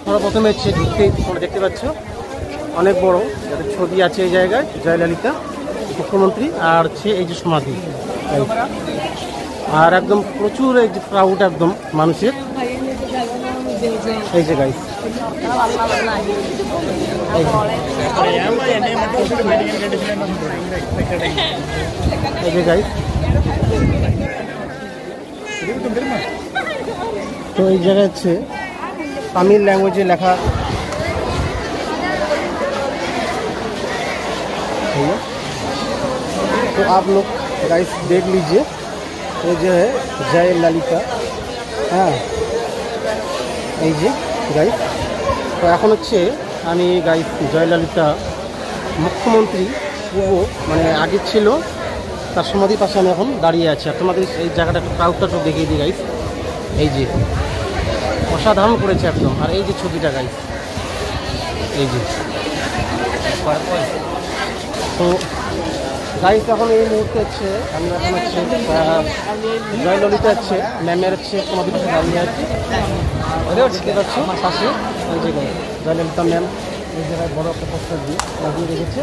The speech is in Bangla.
আমরা প্রথমে হচ্ছে ঢুকতেই তোমরা দেখতে পাচ্ছ অনেক বড় যাদের ছবি আছে এই জায়গায়, জয়ললিতা মুখ্যমন্ত্রী, আর হচ্ছে এই যে সমাধি, আর একদম প্রচুর এই যে ক্রাউড একদম মানুষের। এই যে গাইস এই যে গাইস, তো এই জায়গায় হচ্ছে তামিল ল্যাঙ্গুয়েজে লেখা। तो आप लोग गाइस देख लीजिए, ये जो है जय ललिता। हाँ এই যে গাইস, তো এখন হচ্ছে আমি গাইস জয়ললিতা মুখ্যমন্ত্রী পূর্ব মানে আগে ছিল তার সমাধির পাশে আমি এখন দাঁড়িয়ে আছি। আর তোমাদের এই জায়গাটা একটু ক্রাউডটা একটু দেখিয়ে দিই গাইস। এই যে অসাধারণ করেছে একদম। আর এই যে ছবিটা গাইস, এই যে তো গাইস এখন এই মুহূর্তে হচ্ছে আমরা এখন হচ্ছে জয়ললিতা হচ্ছে ম্যামের হচ্ছে সমাধির পাশে দাঁড়িয়ে আছি। দেখতে পাচ্ছি আমার পাশে এই যে জয়ললিতা ম্যাম এই জায়গায় বড় একটা পোস্টার দিয়ে লাগিয়ে রেখেছে।